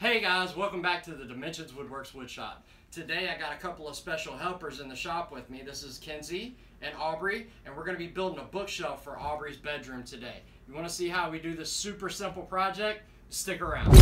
Hey guys, welcome back to the Dimensions Woodworks Woodshop. Today I got a couple of special helpers in the shop with me. This is Kenzie and Aubrey, and we're going to be building a bookshelf for Aubrey's bedroom today. You want to see how we do this super simple project? Stick around.